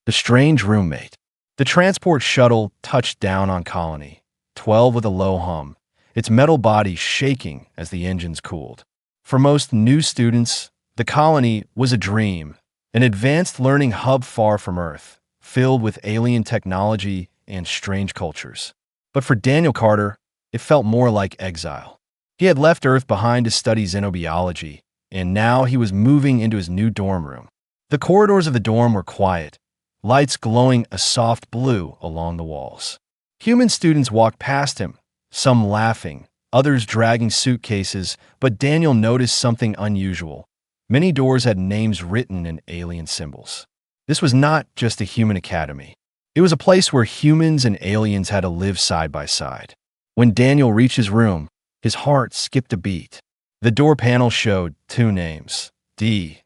The strange roommate. The transport shuttle touched down on Colony, 12 with a low hum, its metal body shaking as the engines cooled. For most new students, the Colony was a dream, an advanced learning hub far from Earth, filled with alien technology and strange cultures. But for Daniel Carter, it felt more like exile. He had left Earth behind to study xenobiology, and now he was moving into his new dorm room. The corridors of the dorm were quiet, lights glowing a soft blue along the walls. Human students walked past him, some laughing, others dragging suitcases, but Daniel noticed something unusual. Many doors had names written in alien symbols. This was not just a human academy. It was a place where humans and aliens had to live side by side. When Daniel reached his room, his heart skipped a beat. The door panel showed two names, D.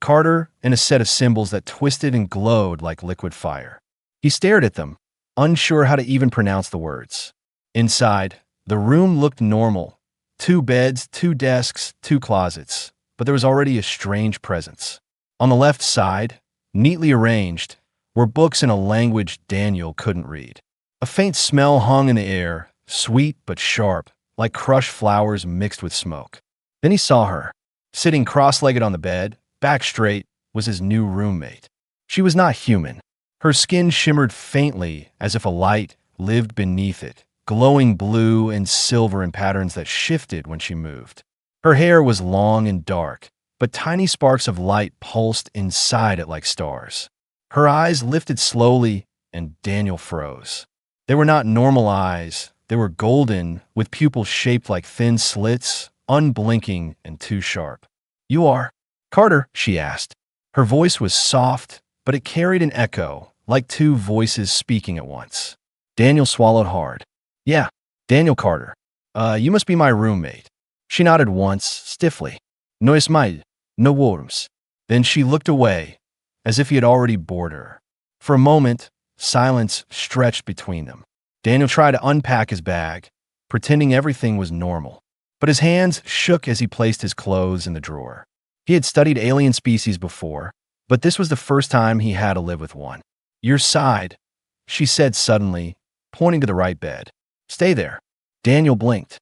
Carter, and a set of symbols that twisted and glowed like liquid fire. He stared at them, unsure how to even pronounce the words. Inside, the room looked normal. 2 beds, 2 desks, 2 closets, but there was already a strange presence. On the left side, neatly arranged, were books in a language Daniel couldn't read. A faint smell hung in the air, sweet but sharp, like crushed flowers mixed with smoke. Then he saw her. Sitting cross-legged on the bed, back straight, was his new roommate. She was not human. Her skin shimmered faintly as if a light lived beneath it, glowing blue and silver in patterns that shifted when she moved. Her hair was long and dark, but tiny sparks of light pulsed inside it like stars. Her eyes lifted slowly, and Daniel froze. They were not normal eyes. They were golden, with pupils shaped like thin slits, unblinking and too sharp. "You are Carter?" she asked. Her voice was soft, but it carried an echo, like 2 voices speaking at once. Daniel swallowed hard. "Yeah, Daniel Carter. You must be my roommate." She nodded once, stiffly. "No es mal, no worms." Then she looked away, as if he had already bored her. For a moment, silence stretched between them. Daniel tried to unpack his bag, pretending everything was normal. But his hands shook as he placed his clothes in the drawer. He had studied alien species before, but this was the first time he had to live with one. "Your side," she said suddenly, pointing to the right bed. "Stay there." Daniel blinked.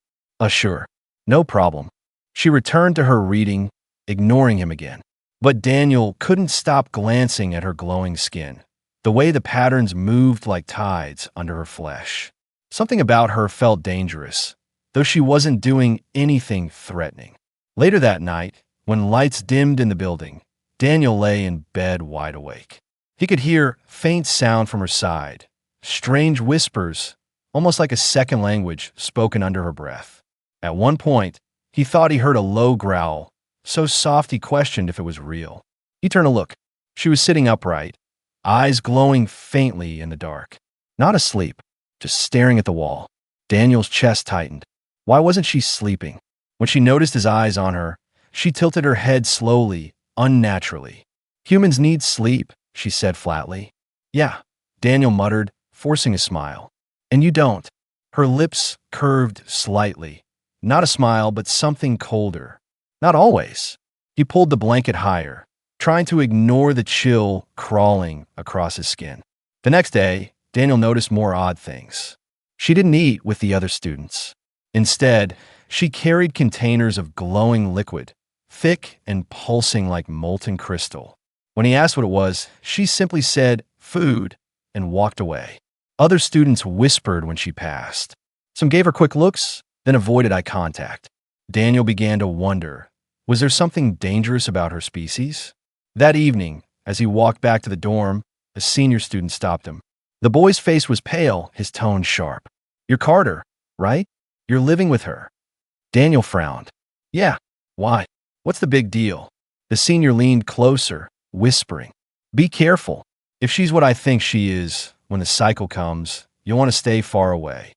Sure. No problem." She returned to her reading, ignoring him again. But Daniel couldn't stop glancing at her glowing skin, the way the patterns moved like tides under her flesh. Something about her felt dangerous, though she wasn't doing anything threatening. Later that night, when lights dimmed in the building, Daniel lay in bed wide awake. He could hear faint sound from her side, strange whispers, almost like a second language spoken under her breath. At one point, he thought he heard a low growl, so soft he questioned if it was real. He turned to look. She was sitting upright, eyes glowing faintly in the dark. Not asleep, just staring at the wall. Daniel's chest tightened. Why wasn't she sleeping? When she noticed his eyes on her, she tilted her head slowly, unnaturally. "Humans need sleep," she said flatly. "Yeah," Daniel muttered, forcing a smile. "And you don't." Her lips curved slightly. Not a smile, but something colder. "Not always." He pulled the blanket higher, trying to ignore the chill crawling across his skin. The next day, Daniel noticed more odd things. She didn't eat with the other students. Instead, she carried containers of glowing liquid, thick and pulsing like molten crystal. When he asked what it was, she simply said, "Food," and walked away. Other students whispered when she passed. Some gave her quick looks, then avoided eye contact. Daniel began to wonder, was there something dangerous about her species? That evening, as he walked back to the dorm, a senior student stopped him. The boy's face was pale, his tone sharp. "You're Carter, right? You're living with her." Daniel frowned. "Yeah. Why? What's the big deal?" The senior leaned closer, whispering, "Be careful. If she's what I think she is, when the cycle comes, you'll want to stay far away."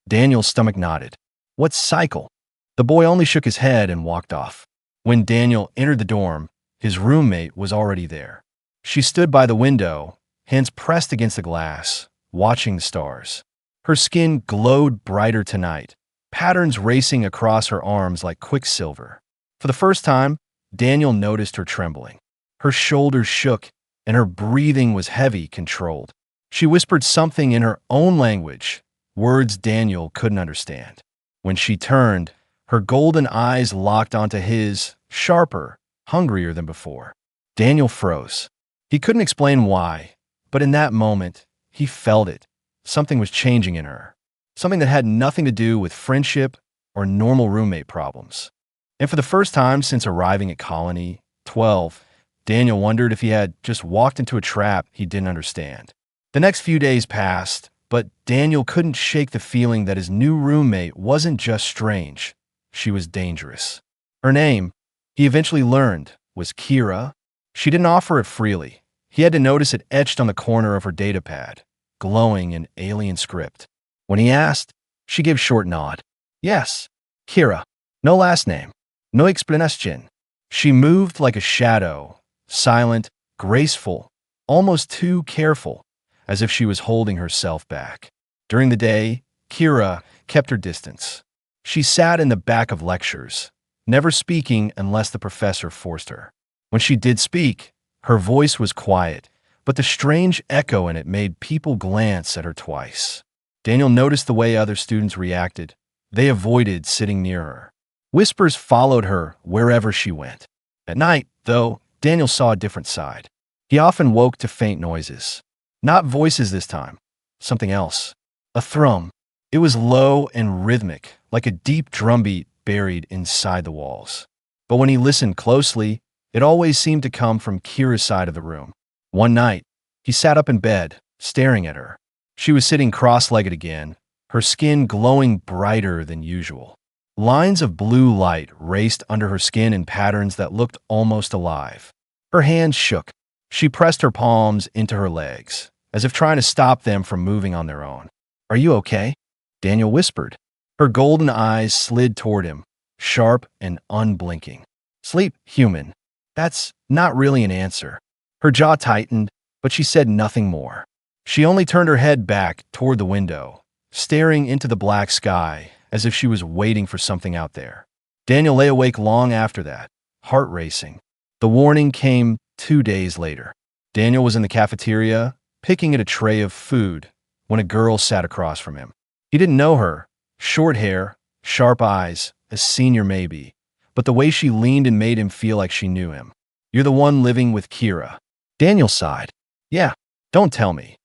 Daniel's stomach nodded. "What cycle?" The boy only shook his head and walked off. When Daniel entered the dorm, his roommate was already there. She stood by the window, hands pressed against the glass, watching the stars. Her skin glowed brighter tonight, patterns racing across her arms like quicksilver. For the first time, Daniel noticed her trembling. Her shoulders shook, and her breathing was heavy, controlled. She whispered something in her own language, words Daniel couldn't understand. When she turned, her golden eyes locked onto his, sharper, hungrier than before. Daniel froze. He couldn't explain why, but in that moment, he felt it. Something was changing in her. Something that had nothing to do with friendship or normal roommate problems. And for the first time since arriving at Colony 12, Daniel wondered if he had just walked into a trap he didn't understand. The next few days passed, but Daniel couldn't shake the feeling that his new roommate wasn't just strange. She was dangerous. Her name, he eventually learned, was Kira. She didn't offer it freely. He had to notice it etched on the corner of her datapad, glowing in alien script. When he asked, she gave a short nod. Yes, Kira. No last name. No explanation. She moved like a shadow, silent, graceful, almost too careful, as if she was holding herself back. During the day, Kira kept her distance. She sat in the back of lectures, never speaking unless the professor forced her. When she did speak, her voice was quiet, but the strange echo in it made people glance at her twice. Daniel noticed the way other students reacted. They avoided sitting near her. Whispers followed her wherever she went. At night, though, Daniel saw a different side. He often woke to faint noises. Not voices this time. Something else. A thrum. It was low and rhythmic, like a deep drumbeat buried inside the walls. But when he listened closely, it always seemed to come from Kira's side of the room. One night, he sat up in bed, staring at her. She was sitting cross-legged again, her skin glowing brighter than usual. Lines of blue light raced under her skin in patterns that looked almost alive. Her hands shook. She pressed her palms into her legs, as if trying to stop them from moving on their own. "Are you okay?" Daniel whispered. Her golden eyes slid toward him, sharp and unblinking. "Sleep, human." That's not really an answer. Her jaw tightened, but she said nothing more. She only turned her head back toward the window, staring into the black sky as if she was waiting for something out there. Daniel lay awake long after that, heart racing. The warning came 2 days later. Daniel was in the cafeteria, picking at a tray of food, when a girl sat across from him. He didn't know her. Short hair, sharp eyes, a senior maybe, but the way she leaned and made him feel like she knew him. "You're the one living with Kira." Daniel sighed. "Yeah, don't tell me.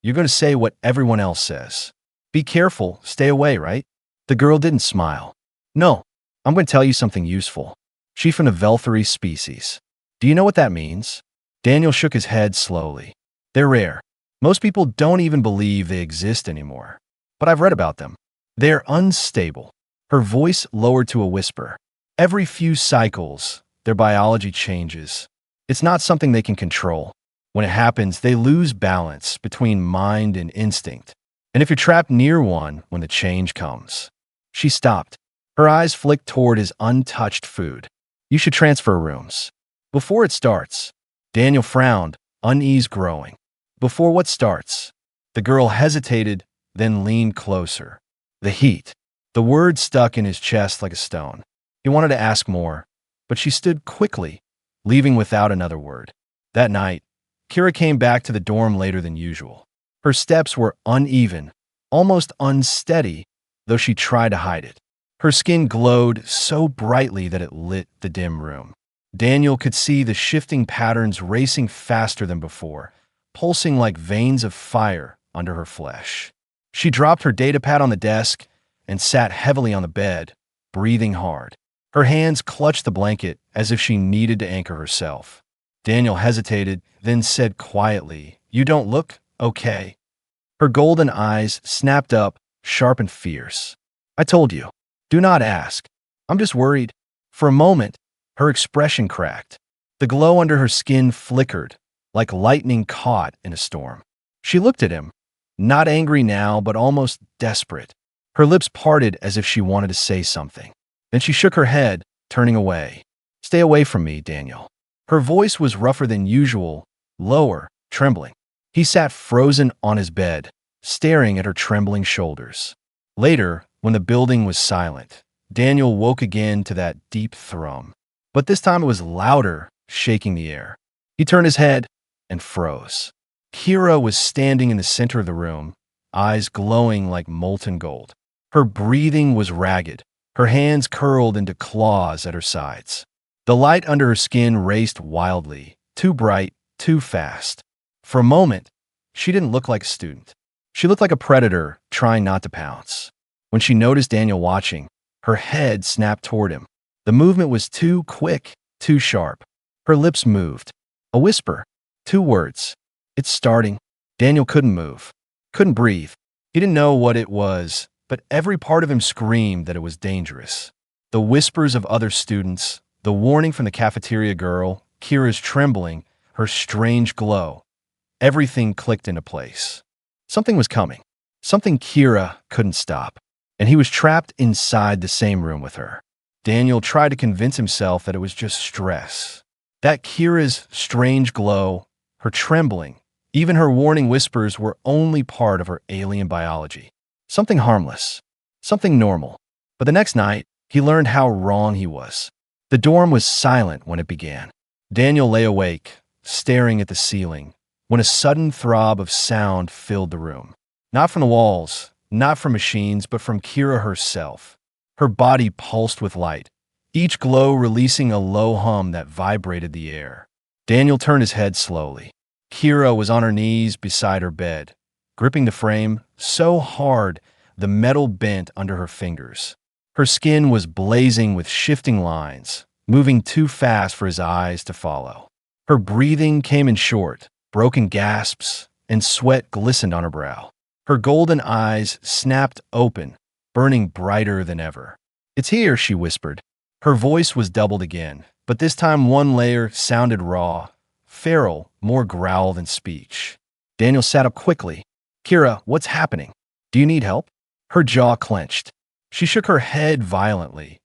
You're going to say what everyone else says. Be careful, stay away, right?" The girl didn't smile. "No, I'm going to tell you something useful. She from the Velthary species. Do you know what that means?" Daniel shook his head slowly. "They're rare. Most people don't even believe they exist anymore. But I've read about them. They're unstable." Her voice lowered to a whisper. "Every few cycles, their biology changes. It's not something they can control. When it happens, they lose balance between mind and instinct. And if you're trapped near one when the change comes..." She stopped. Her eyes flicked toward his untouched food. "You should transfer rooms. Before it starts." Daniel frowned, unease growing. "Before what starts?" The girl hesitated, then leaned closer. "The heat." The word stuck in his chest like a stone. He wanted to ask more, but she stood quickly, leaving without another word. That night, Kira came back to the dorm later than usual. Her steps were uneven, almost unsteady, though she tried to hide it. Her skin glowed so brightly that it lit the dim room. Daniel could see the shifting patterns racing faster than before, pulsing like veins of fire under her flesh. She dropped her datapad on the desk and sat heavily on the bed, breathing hard. Her hands clutched the blanket as if she needed to anchor herself. Daniel hesitated, then said quietly, "You don't look okay." Her golden eyes snapped up, sharp and fierce. "I told you. Do not ask. I'm just worried." For a moment, her expression cracked. The glow under her skin flickered, like lightning caught in a storm. She looked at him, not angry now, but almost desperate. Her lips parted as if she wanted to say something. Then she shook her head, turning away. "Stay away from me, Daniel." Her voice was rougher than usual, lower, trembling. He sat frozen on his bed, staring at her trembling shoulders. Later, when the building was silent, Daniel woke again to that deep thrum. But this time it was louder, shaking the air. He turned his head. and froze. Kira was standing in the center of the room, eyes glowing like molten gold. Her breathing was ragged, her hands curled into claws at her sides. The light under her skin raced wildly, too bright, too fast. For a moment, she didn't look like a student. She looked like a predator trying not to pounce. When she noticed Daniel watching, her head snapped toward him. The movement was too quick, too sharp. Her lips moved. A whisper. 2 words. It's starting. Daniel couldn't move, couldn't breathe. He didn't know what it was, but every part of him screamed that it was dangerous. The whispers of other students, the warning from the cafeteria girl, Kira's trembling, her strange glow. Everything clicked into place. Something was coming. Something Kira couldn't stop. And he was trapped inside the same room with her. Daniel tried to convince himself that it was just stress. That Kira's strange glow, her trembling, even her warning whispers were only part of her alien biology. Something harmless. Something normal. But the next night, he learned how wrong he was. The dorm was silent when it began. Daniel lay awake, staring at the ceiling, when a sudden throb of sound filled the room. Not from the walls, not from machines, but from Kira herself. Her body pulsed with light, each glow releasing a low hum that vibrated the air. Daniel turned his head slowly. Kira was on her knees beside her bed, gripping the frame so hard the metal bent under her fingers. Her skin was blazing with shifting lines, moving too fast for his eyes to follow. Her breathing came in short, broken gasps, and sweat glistened on her brow. Her golden eyes snapped open, burning brighter than ever. "It's here," she whispered. Her voice was doubled again, but this time one layer sounded raw, feral, more growl than speech. Daniel sat up quickly. "Kira, what's happening? Do you need help?" Her jaw clenched. She shook her head violently,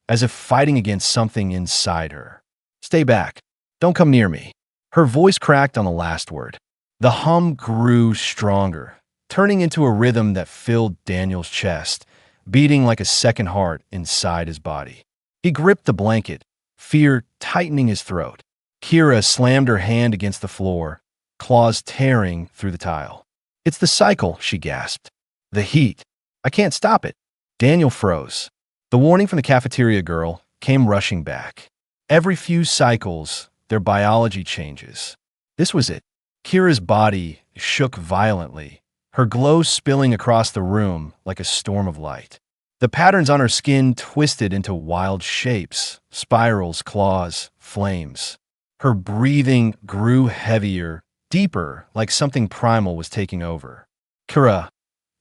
as if fighting against something inside her. "Stay back. Don't come near me." Her voice cracked on the last word. The hum grew stronger, turning into a rhythm that filled Daniel's chest, beating like a second heart inside his body. He gripped the blanket, fear tightening his throat. Kira slammed her hand against the floor, claws tearing through the tile. "It's the cycle," she gasped. "The heat. I can't stop it." Daniel froze. The warning from the cafeteria girl came rushing back. Every few cycles, their biology changes. This was it. Kira's body shook violently, her glow spilling across the room like a storm of light. The patterns on her skin twisted into wild shapes, spirals, claws, flames. Her breathing grew heavier, deeper, like something primal was taking over. "Kira,"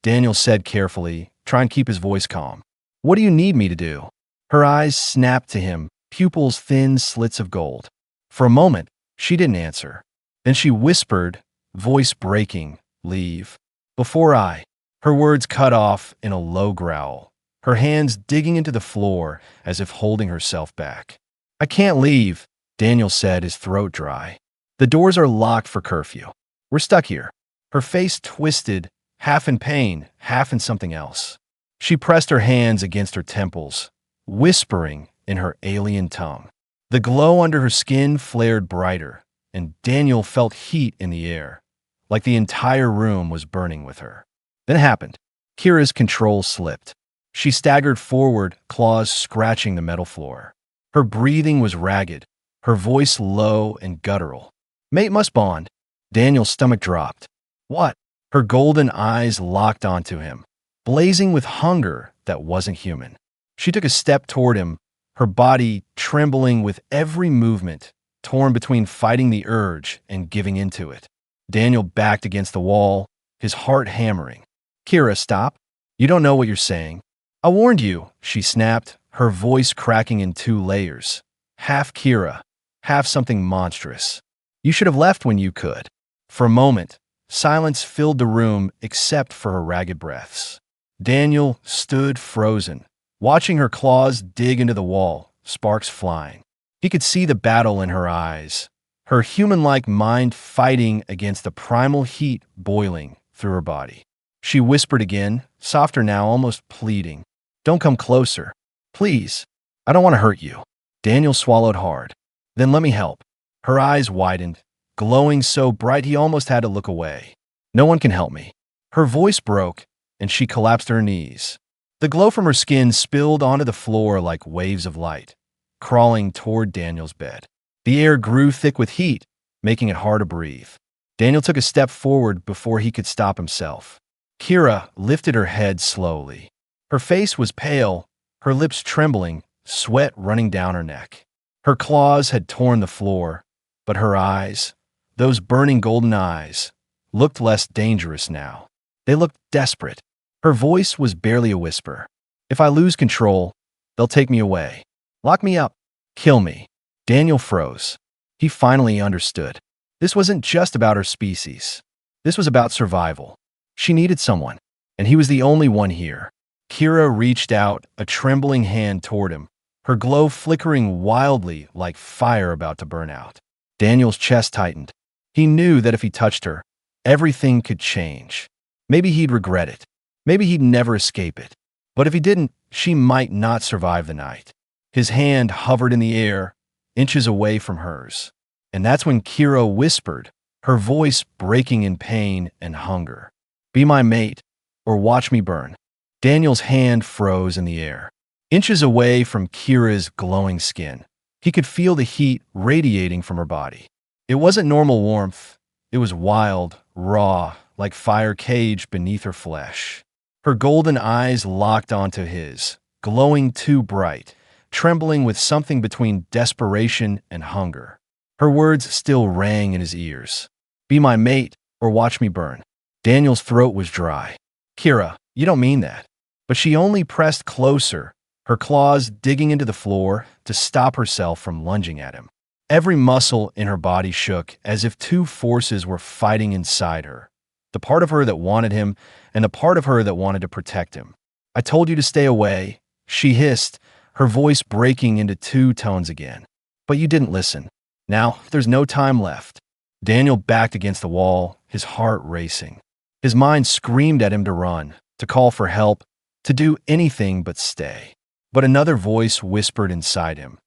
Daniel said carefully, trying to keep his voice calm. "What do you need me to do?" Her eyes snapped to him, pupils thin slits of gold. For a moment, she didn't answer. Then she whispered, voice breaking, "Leave. Before I." Her words cut off in a low growl, her hands digging into the floor as if holding herself back. "I can't leave," Daniel said, his throat dry. "The doors are locked for curfew. We're stuck here." Her face twisted, half in pain, half in something else. She pressed her hands against her temples, whispering in her alien tongue. The glow under her skin flared brighter, and Daniel felt heat in the air, like the entire room was burning with her. Then it happened. Kira's control slipped. She staggered forward, claws scratching the metal floor. Her breathing was ragged, her voice low and guttural. "Mate must bond." Daniel's stomach dropped. "What?" Her golden eyes locked onto him, blazing with hunger that wasn't human. She took a step toward him, her body trembling with every movement, torn between fighting the urge and giving into it. Daniel backed against the wall, his heart hammering. "Kira, stop. You don't know what you're saying." "I warned you," she snapped, her voice cracking in 2 layers. Half Kira, half something monstrous. "You should have left when you could." For a moment, silence filled the room except for her ragged breaths. Daniel stood frozen, watching her claws dig into the wall, sparks flying. He could see the battle in her eyes, her human-like mind fighting against the primal heat boiling through her body. She whispered again, softer now, almost pleading. "Don't come closer. Please. I don't want to hurt you." Daniel swallowed hard. "Then let me help." Her eyes widened, glowing so bright he almost had to look away. No one can help me. Her voice broke, and she collapsed to her knees. The glow from her skin spilled onto the floor like waves of light, crawling toward Daniel's bed. The air grew thick with heat, making it hard to breathe. Daniel took a step forward before he could stop himself. Kira lifted her head slowly. Her face was pale, her lips trembling, sweat running down her neck. Her claws had torn the floor, but her eyes, those burning golden eyes, looked less dangerous now. They looked desperate. Her voice was barely a whisper. If I lose control, they'll take me away. Lock me up. Kill me. Daniel froze. He finally understood. This wasn't just about her species. This was about survival. She needed someone, and he was the only one here. Kira reached out, a trembling hand toward him, her glow flickering wildly like fire about to burn out. Daniel's chest tightened. He knew that if he touched her, everything could change. Maybe he'd regret it. Maybe he'd never escape it. But if he didn't, she might not survive the night. His hand hovered in the air, inches away from hers. And that's when Kira whispered, her voice breaking in pain and hunger. Be my mate, or watch me burn. Daniel's hand froze in the air, inches away from Kira's glowing skin. He could feel the heat radiating from her body. It wasn't normal warmth. It was wild, raw, like fire caged beneath her flesh. Her golden eyes locked onto his, glowing too bright, trembling with something between desperation and hunger. Her words still rang in his ears. Be my mate, or watch me burn. Daniel's throat was dry. Kira, you don't mean that. But she only pressed closer, her claws digging into the floor to stop herself from lunging at him. Every muscle in her body shook as if two forces were fighting inside her. The part of her that wanted him and the part of her that wanted to protect him. I told you to stay away, she hissed, her voice breaking into two tones again. But you didn't listen. Now, there's no time left. Daniel backed against the wall, his heart racing. His mind screamed at him to run, to call for help, to do anything but stay. But another voice whispered inside him.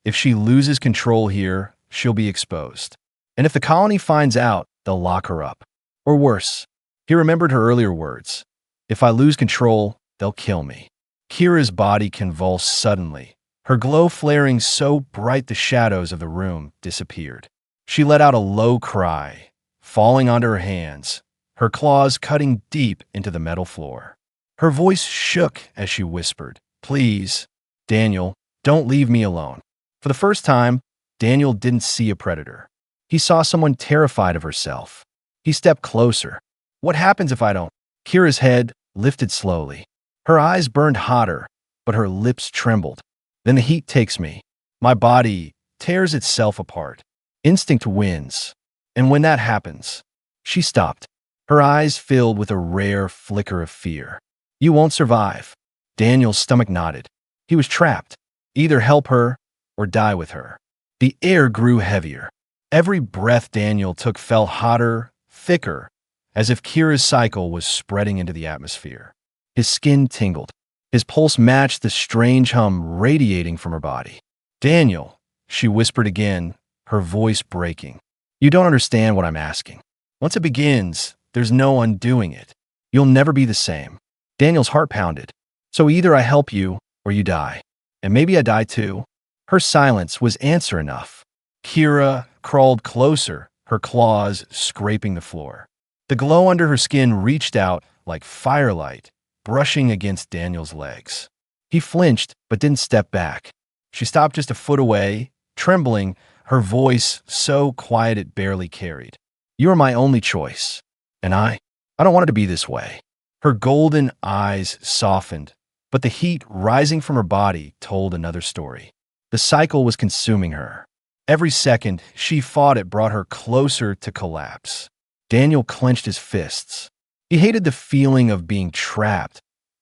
If she loses control here, she'll be exposed. And if the colony finds out, they'll lock her up. Or worse. He remembered her earlier words. If I lose control, they'll kill me. Kira's body convulsed suddenly, her glow flaring so bright the shadows of the room disappeared. She let out a low cry, falling onto her hands, her claws cutting deep into the metal floor. Her voice shook as she whispered, Please, Daniel, don't leave me alone. For the first time, Daniel didn't see a predator. He saw someone terrified of herself. He stepped closer. What happens if I don't? Kira's head lifted slowly. Her eyes burned hotter, but her lips trembled. Then the heat takes me. My body tears itself apart. Instinct wins. And when that happens, she stopped. Her eyes filled with a rare flicker of fear. You won't survive. Daniel's stomach knotted. He was trapped. Either help her or die with her. The air grew heavier. Every breath Daniel took felt hotter, thicker, as if Kira's cycle was spreading into the atmosphere. His skin tingled. His pulse matched the strange hum radiating from her body. Daniel, she whispered again, her voice breaking. You don't understand what I'm asking. Once it begins, there's no undoing it. You'll never be the same. Daniel's heart pounded. So either I help you or you die. And maybe I die too. Her silence was answer enough. Kira crawled closer, her claws scraping the floor. The glow under her skin reached out like firelight, brushing against Daniel's legs. He flinched but didn't step back. She stopped just a foot away, trembling, her voice so quiet it barely carried. You are my only choice. And I don't want it to be this way. Her golden eyes softened, but the heat rising from her body told another story. The cycle was consuming her. Every second she fought it brought her closer to collapse. Daniel clenched his fists. He hated the feeling of being trapped,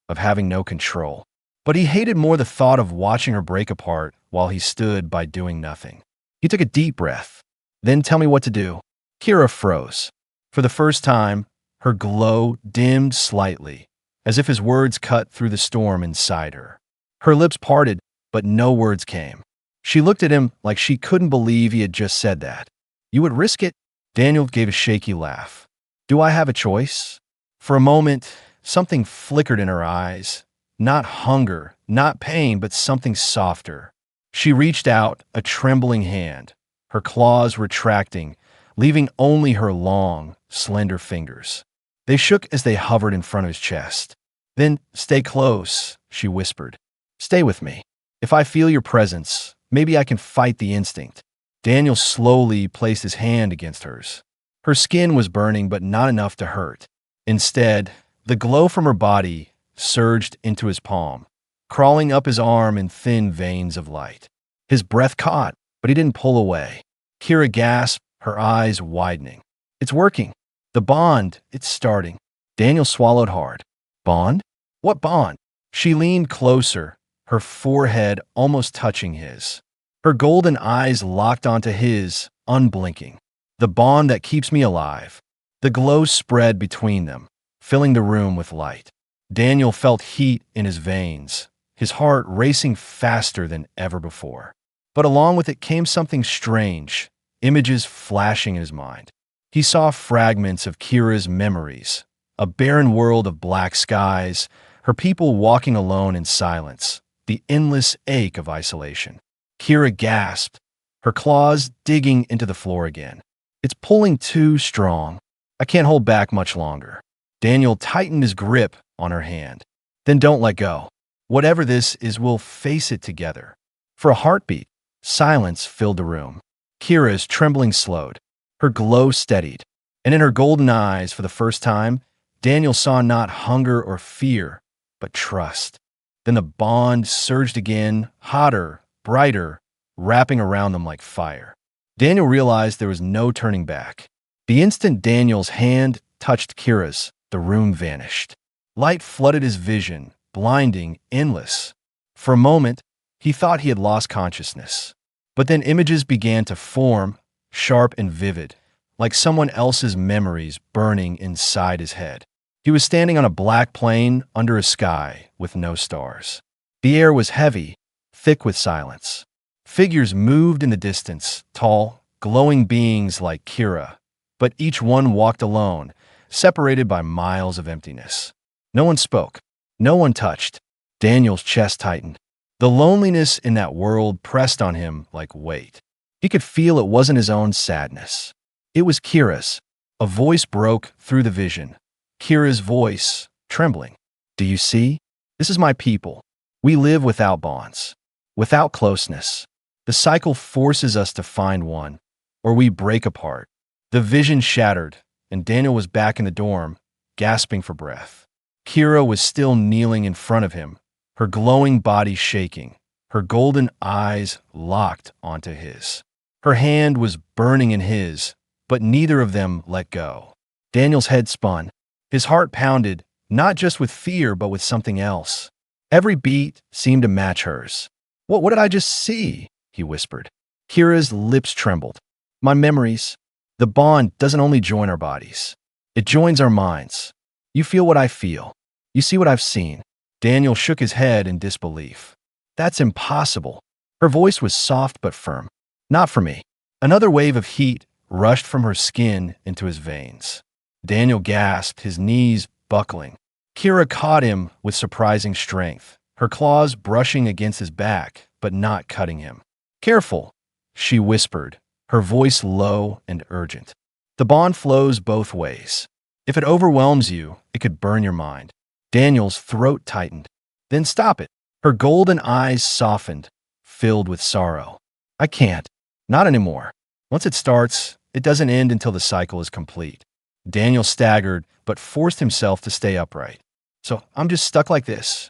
of having no control. But he hated more the thought of watching her break apart while he stood by doing nothing. He took a deep breath. Then tell me what to do. Kira froze. For the first time, her glow dimmed slightly, as if his words cut through the storm inside her. Her lips parted, but no words came. She looked at him like she couldn't believe he had just said that. You would risk it? Daniel gave a shaky laugh. Do I have a choice? For a moment, something flickered in her eyes. Not hunger, not pain, but something softer. She reached out, a trembling hand, her claws retracting, leaving only her long, slender fingers. They shook as they hovered in front of his chest. Then, stay close, she whispered. Stay with me. If I feel your presence, maybe I can fight the instinct. Daniel slowly placed his hand against hers. Her skin was burning, but not enough to hurt. Instead, the glow from her body surged into his palm, crawling up his arm in thin veins of light. His breath caught, but he didn't pull away. Kira gasped, her eyes widening. It's working. The bond, it's starting. Daniel swallowed hard. Bond? What bond? She leaned closer, her forehead almost touching his. Her golden eyes locked onto his, unblinking. The bond that keeps me alive. The glow spread between them, filling the room with light. Daniel felt heat in his veins, his heart racing faster than ever before. But along with it came something strange, images flashing in his mind. He saw fragments of Kira's memories, a barren world of black skies, her people walking alone in silence, the endless ache of isolation. Kira gasped, her claws digging into the floor again. It's pulling too strong. I can't hold back much longer. Daniel tightened his grip on her hand. Then don't let go. Whatever this is, we'll face it together. For a heartbeat, silence filled the room. Kira's trembling slowed. Her glow steadied. And in her golden eyes, for the first time, Daniel saw not hunger or fear, but trust. Then the bond surged again, hotter, brighter, wrapping around them like fire. Daniel realized there was no turning back. The instant Daniel's hand touched Kira's, the room vanished. Light flooded his vision, blinding, endless. For a moment, he thought he had lost consciousness. But then images began to form, sharp and vivid, like someone else's memories burning inside his head. He was standing on a black plain under a sky with no stars. The air was heavy, thick with silence. Figures moved in the distance, tall, glowing beings like Kira, but each one walked alone, separated by miles of emptiness. No one spoke. No one touched. Daniel's chest tightened. The loneliness in that world pressed on him like weight. He could feel it wasn't his own sadness. It was Kira's. A voice broke through the vision. Kira's voice, trembling. Do you see? This is my people. We live without bonds, without closeness. The cycle forces us to find one, or we break apart. The vision shattered, and Daniel was back in the dorm, gasping for breath. Kira was still kneeling in front of him, her glowing body shaking, her golden eyes locked onto his. Her hand was burning in his, but neither of them let go. Daniel's head spun. His heart pounded, not just with fear, but with something else. Every beat seemed to match hers. What did I just see? He whispered. Kira's lips trembled. My memories. The bond doesn't only join our bodies. It joins our minds. You feel what I feel. You see what I've seen. Daniel shook his head in disbelief. That's impossible. Her voice was soft but firm. Not for me. Another wave of heat rushed from her skin into his veins. Daniel gasped, his knees buckling. Kira caught him with surprising strength, her claws brushing against his back, but not cutting him. Careful, she whispered, her voice low and urgent. The bond flows both ways. If it overwhelms you, it could burn your mind. Daniel's throat tightened. Then stop it. Her golden eyes softened, filled with sorrow. I can't. Not anymore. Once it starts, it doesn't end until the cycle is complete. Daniel staggered, but forced himself to stay upright. So I'm just stuck like this.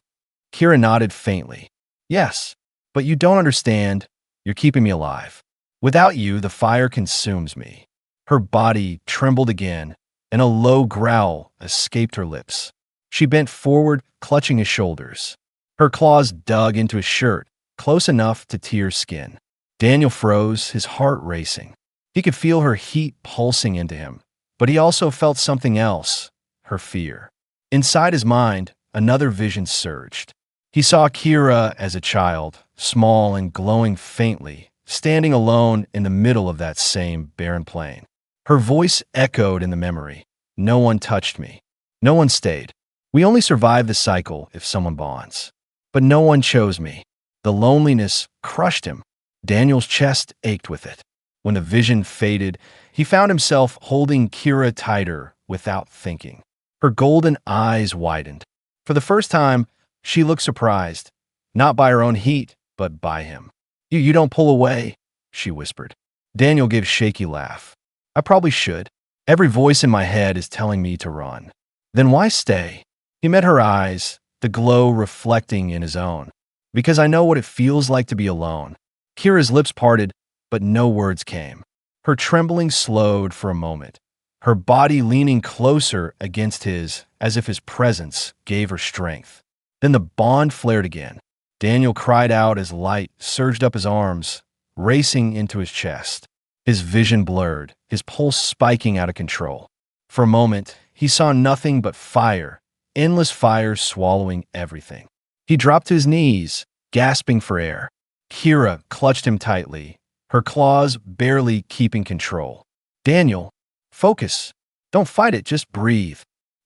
Kira nodded faintly. Yes, but you don't understand. You're keeping me alive. Without you, the fire consumes me. Her body trembled again, and a low growl escaped her lips. She bent forward, clutching his shoulders. Her claws dug into his shirt, close enough to tear skin. Daniel froze, his heart racing. He could feel her heat pulsing into him, but he also felt something else, her fear. Inside his mind, another vision surged. He saw Kira as a child, small and glowing faintly, standing alone in the middle of that same barren plain. Her voice echoed in the memory. No one touched me. No one stayed. We only survive the cycle if someone bonds. But no one chose me. The loneliness crushed him. Daniel's chest ached with it. When the vision faded, he found himself holding Kira tighter without thinking. Her golden eyes widened. For the first time, she looked surprised, not by her own heat, but by him. You don't pull away, she whispered. Daniel gave a shaky laugh. I probably should. Every voice in my head is telling me to run. Then why stay? He met her eyes, the glow reflecting in his own. Because I know what it feels like to be alone. Kira's lips parted, but no words came. Her trembling slowed for a moment, her body leaning closer against his as if his presence gave her strength. Then the bond flared again. Daniel cried out as light surged up his arms, racing into his chest. His vision blurred, his pulse spiking out of control. For a moment, he saw nothing but fire, endless fire swallowing everything. He dropped to his knees, gasping for air. Kira clutched him tightly, her claws barely keeping control. Daniel, focus. Don't fight it, just breathe.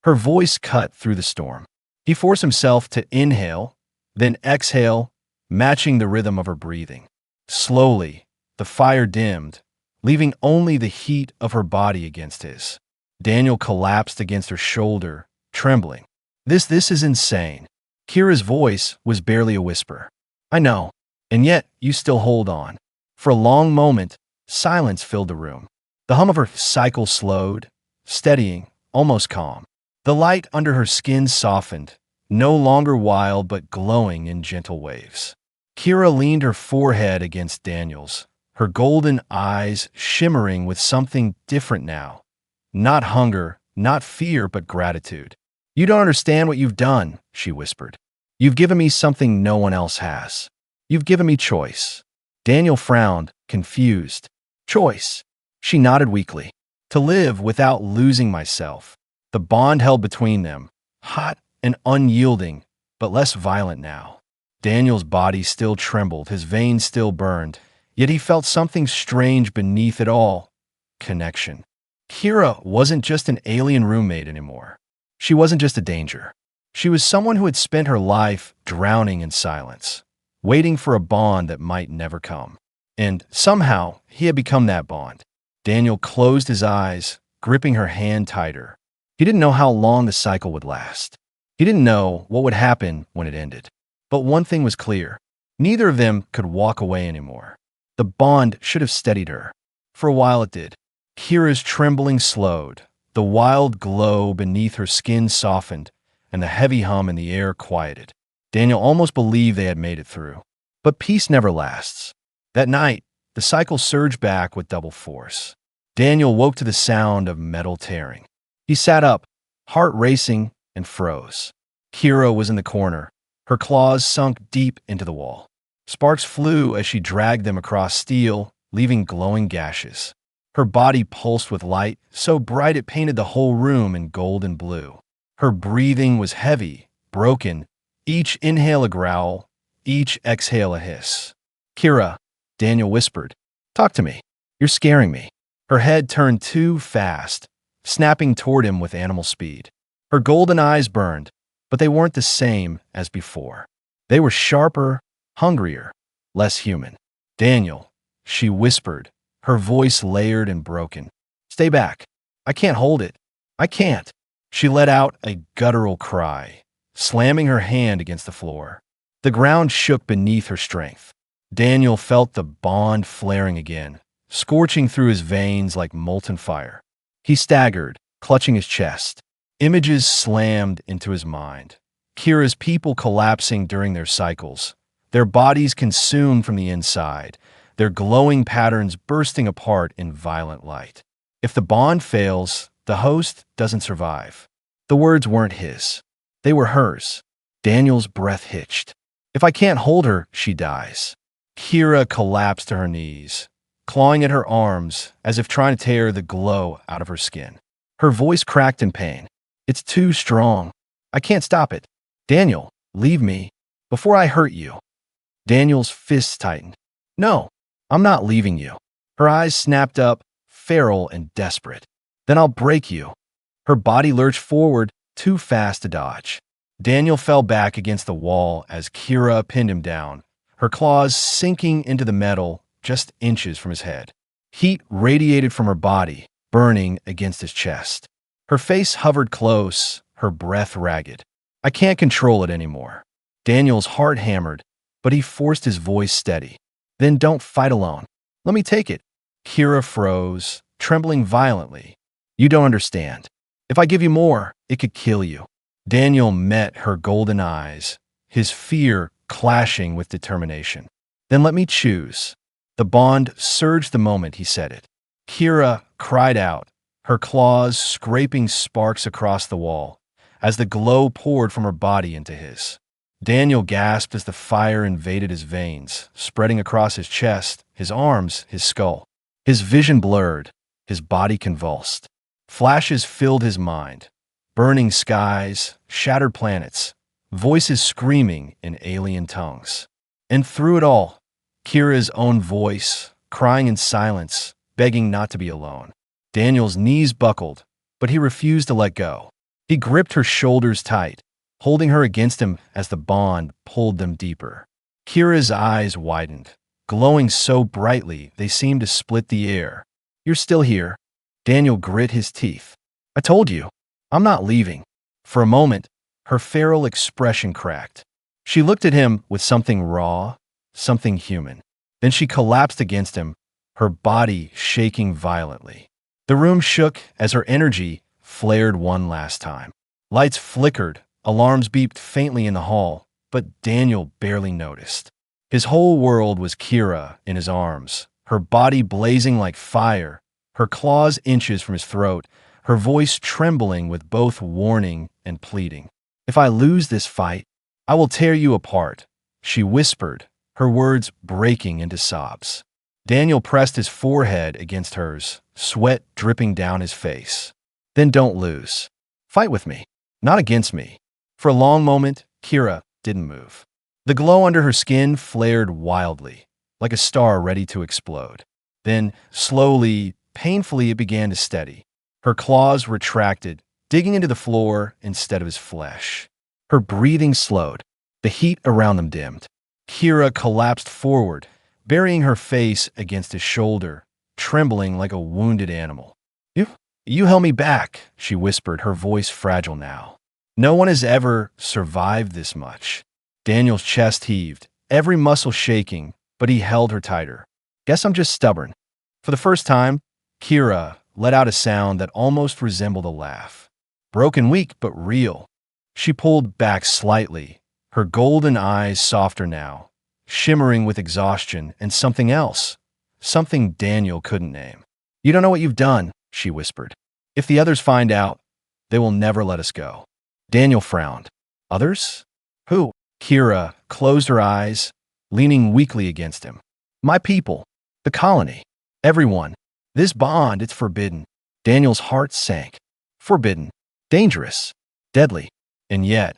Her voice cut through the storm. He forced himself to inhale, then exhale, matching the rhythm of her breathing. Slowly, the fire dimmed, leaving only the heat of her body against his. Daniel collapsed against her shoulder, trembling. This is insane. Kira's voice was barely a whisper. I know, and yet you still hold on. For a long moment, silence filled the room. The hum of her cycle slowed, steadying, almost calm. The light under her skin softened, no longer wild but glowing in gentle waves. Kira leaned her forehead against Daniel's, her golden eyes shimmering with something different now. Not hunger, not fear, but gratitude. You don't understand what you've done, she whispered. You've given me something no one else has. You've given me choice. Daniel frowned, confused. Choice. She nodded weakly. To live without losing myself. The bond held between them, hot and unyielding, but less violent now. Daniel's body still trembled, his veins still burned, yet he felt something strange beneath it all. Connection. Kira wasn't just an alien roommate anymore. She wasn't just a danger. She was someone who had spent her life drowning in silence, waiting for a bond that might never come. And somehow, he had become that bond. Daniel closed his eyes, gripping her hand tighter. He didn't know how long the cycle would last. He didn't know what would happen when it ended. But one thing was clear. Neither of them could walk away anymore. The bond should have steadied her. For a while it did. Kira's trembling slowed. The wild glow beneath her skin softened, and the heavy hum in the air quieted. Daniel almost believed they had made it through. But peace never lasts. That night, the cycle surged back with double force. Daniel woke to the sound of metal tearing. He sat up, heart racing, and froze. Kira was in the corner, her claws sunk deep into the wall. Sparks flew as she dragged them across steel, leaving glowing gashes. Her body pulsed with light, so bright it painted the whole room in gold and blue. Her breathing was heavy, broken, each inhale a growl, each exhale a hiss. Kira, Daniel whispered, talk to me. You're scaring me. Her head turned too fast, snapping toward him with animal speed. Her golden eyes burned, but they weren't the same as before. They were sharper, hungrier, less human. Daniel, she whispered, her voice layered and broken. Stay back. I can't hold it. I can't. She let out a guttural cry, slamming her hand against the floor. The ground shook beneath her strength. Daniel felt the bond flaring again, scorching through his veins like molten fire. He staggered, clutching his chest. Images slammed into his mind. Kira's people collapsing during their cycles, their bodies consumed from the inside, their glowing patterns bursting apart in violent light. If the bond fails, the host doesn't survive. The words weren't his. They were hers. Daniel's breath hitched. If I can't hold her, she dies. Kira collapsed to her knees, clawing at her arms as if trying to tear the glow out of her skin. Her voice cracked in pain. It's too strong. I can't stop it. Daniel, leave me before I hurt you. Daniel's fists tightened. No, I'm not leaving you. Her eyes snapped up, feral and desperate. Then I'll break you. Her body lurched forward, too fast to dodge. Daniel fell back against the wall as Kira pinned him down, her claws sinking into the metal just inches from his head. Heat radiated from her body, burning against his chest. Her face hovered close, her breath ragged. I can't control it anymore. Daniel's heart hammered, but he forced his voice steady. Then don't fight alone. Let me take it. Kira froze, trembling violently. You don't understand. If I give you more, it could kill you. Daniel met her golden eyes, his fear clashing with determination. Then let me choose. The bond surged the moment he said it. Kira cried out, her claws scraping sparks across the wall, as the glow poured from her body into his. Daniel gasped as the fire invaded his veins, spreading across his chest, his arms, his skull. His vision blurred, his body convulsed. Flashes filled his mind. Burning skies, shattered planets, voices screaming in alien tongues. And through it all, Kira's own voice, crying in silence, begging not to be alone. Daniel's knees buckled, but he refused to let go. He gripped her shoulders tight, holding her against him as the bond pulled them deeper. Kira's eyes widened, glowing so brightly they seemed to split the air. You're still here. Daniel grit his teeth. I told you. I'm not leaving. For a moment, her feral expression cracked. She looked at him with something raw, something human. Then she collapsed against him, her body shaking violently. The room shook as her energy flared one last time. Lights flickered, alarms beeped faintly in the hall, but Daniel barely noticed. His whole world was Kira in his arms, her body blazing like fire, her claws inches from his throat, her voice trembling with both warning and pleading. If I lose this fight, I will tear you apart, she whispered, her words breaking into sobs. Daniel pressed his forehead against hers, sweat dripping down his face. Then don't lose. Fight with me, not against me. For a long moment, Kira didn't move. The glow under her skin flared wildly, like a star ready to explode. Then, slowly, painfully, it began to steady. Her claws retracted, digging into the floor instead of his flesh. Her breathing slowed. The heat around them dimmed. Kira collapsed forward, burying her face against his shoulder, trembling like a wounded animal. You held me back, she whispered, her voice fragile now. No one has ever survived this much. Daniel's chest heaved, every muscle shaking, but he held her tighter. Guess I'm just stubborn. For the first time, Kira let out a sound that almost resembled a laugh. Broken weak, but real. She pulled back slightly, her golden eyes softer now, shimmering with exhaustion and something else, something Daniel couldn't name. You don't know what you've done, she whispered. If the others find out, they will never let us go. Daniel frowned. Others? Who? Kira closed her eyes, leaning weakly against him. My people. The colony. Everyone. This bond, it's forbidden. Daniel's heart sank. Forbidden. Dangerous. Deadly. And yet,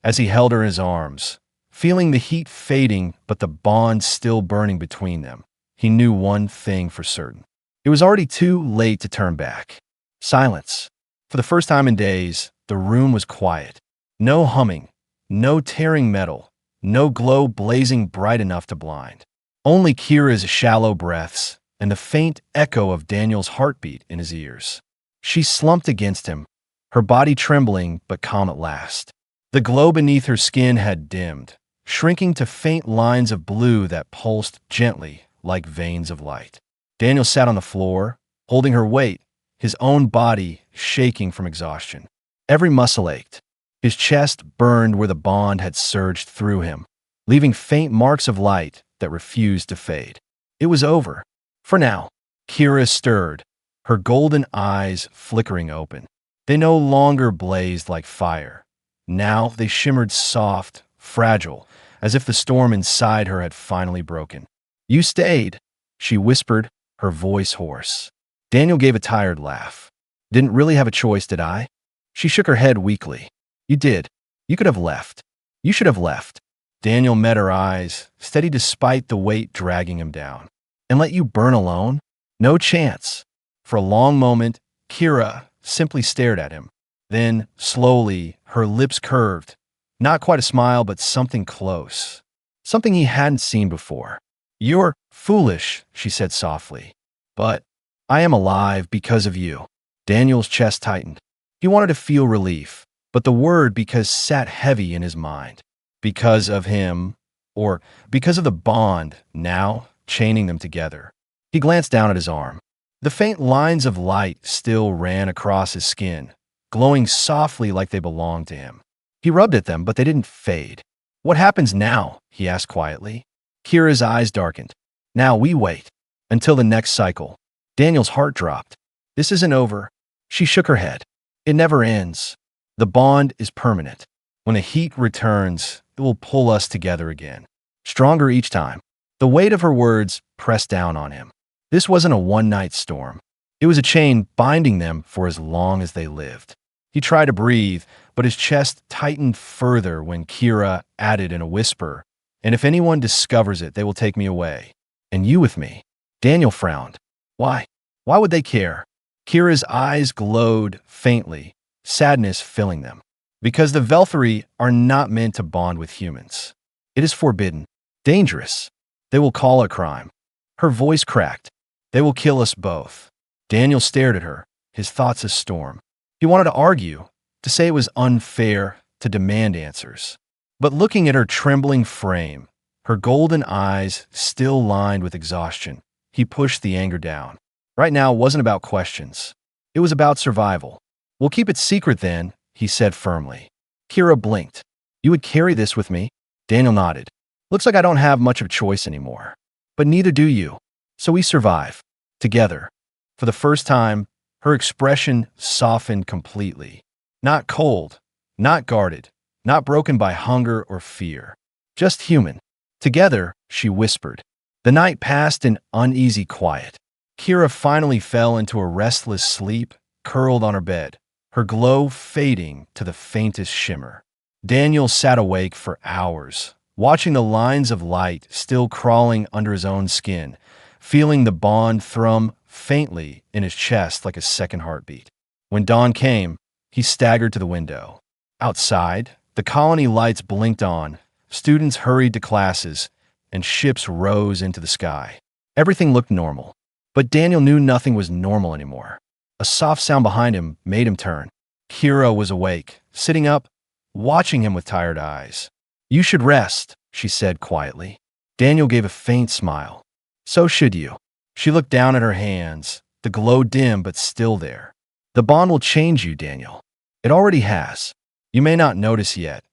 as he held her in his arms, feeling the heat fading but the bond still burning between them, he knew one thing for certain. It was already too late to turn back. Silence. For the first time in days, the room was quiet. No humming, no tearing metal, no glow blazing bright enough to blind. Only Kira's shallow breaths and the faint echo of Daniel's heartbeat in his ears. She slumped against him, her body trembling but calm at last. The glow beneath her skin had dimmed, shrinking to faint lines of blue that pulsed gently like veins of light. Daniel sat on the floor, holding her weight, his own body shaking from exhaustion. Every muscle ached. His chest burned where the bond had surged through him, leaving faint marks of light that refused to fade. It was over. For now. Kira stirred, her golden eyes flickering open. They no longer blazed like fire. Now they shimmered soft, fragile, as if the storm inside her had finally broken. You stayed, she whispered, her voice hoarse. Daniel gave a tired laugh. Didn't really have a choice, did I? She shook her head weakly. You did. You could have left. You should have left. Daniel met her eyes, steady despite the weight dragging him down. And let you burn alone? No chance. For a long moment, Kira simply stared at him. Then, slowly, her lips curved. Not quite a smile, but something close. Something he hadn't seen before. "You're foolish," she said softly. "But I am alive because of you." Daniel's chest tightened. He wanted to feel relief, but the word because sat heavy in his mind. Because of him, or because of the bond now chaining them together. He glanced down at his arm. The faint lines of light still ran across his skin, glowing softly like they belonged to him. He rubbed at them, but they didn't fade. "What happens now?" he asked quietly. Kira's eyes darkened. "Now we wait. Until the next cycle." Daniel's heart dropped. "This isn't over." She shook her head. "It never ends. The bond is permanent. When the heat returns, it will pull us together again. Stronger each time." The weight of her words pressed down on him. This wasn't a one-night storm. It was a chain binding them for as long as they lived. He tried to breathe, but his chest tightened further when Kira added in a whisper, "And if anyone discovers it, they will take me away. And you with me." Daniel frowned. "Why? Why would they care?" Kira's eyes glowed faintly, sadness filling them. "Because the Velthari are not meant to bond with humans. It is forbidden, dangerous. They will call it crime." Her voice cracked. "They will kill us both." Daniel stared at her, his thoughts a storm. He wanted to argue, to say it was unfair, to demand answers. But looking at her trembling frame, her golden eyes still lined with exhaustion, he pushed the anger down. Right now it wasn't about questions. It was about survival. "We'll keep it secret then," he said firmly. Kira blinked. "You would carry this with me?" Daniel nodded. "Looks like I don't have much of a choice anymore. But neither do you. So we survive. Together." For the first time, her expression softened completely. Not cold, not guarded, not broken by hunger or fear. Just human. "Together," she whispered. The night passed in uneasy quiet. Kira finally fell into a restless sleep, curled on her bed, her glow fading to the faintest shimmer. Daniel sat awake for hours, watching the lines of light still crawling under his own skin, feeling the bond thrum faintly in his chest like a second heartbeat. When dawn came, he staggered to the window. Outside, the colony lights blinked on, students hurried to classes, and ships rose into the sky. Everything looked normal, but Daniel knew nothing was normal anymore. A soft sound behind him made him turn. Kira was awake, sitting up, watching him with tired eyes. "You should rest," she said quietly. Daniel gave a faint smile. "So should you." She looked down at her hands, the glow dim but still there. "The bond will change you, Daniel. It already has. You may not notice yet,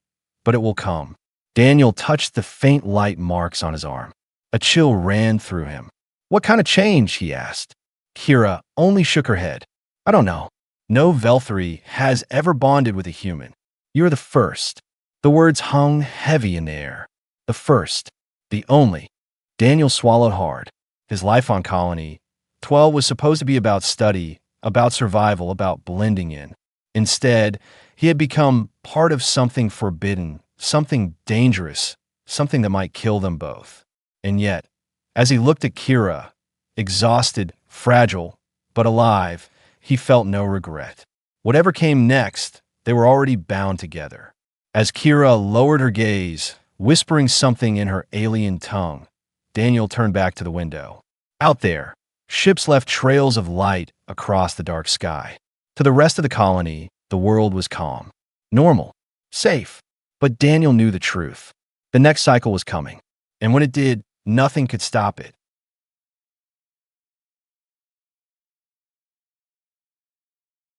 but it will come." Daniel touched the faint light marks on his arm. A chill ran through him. "What kind of change?" he asked. Kira only shook her head. "I don't know. No Velthari has ever bonded with a human. You're the first." The words hung heavy in the air. The first. The only. Daniel swallowed hard. His life on Colony 12 was supposed to be about study, about survival, about blending in. Instead, he had become part of something forbidden, something dangerous, something that might kill them both. And yet, as he looked at Kira, exhausted, fragile, but alive, he felt no regret. Whatever came next, they were already bound together. As Kira lowered her gaze, whispering something in her alien tongue, Daniel turned back to the window. Out there, ships left trails of light across the dark sky. To the rest of the colony, the world was calm, normal, safe. But Daniel knew the truth. The next cycle was coming, and when it did, nothing could stop it.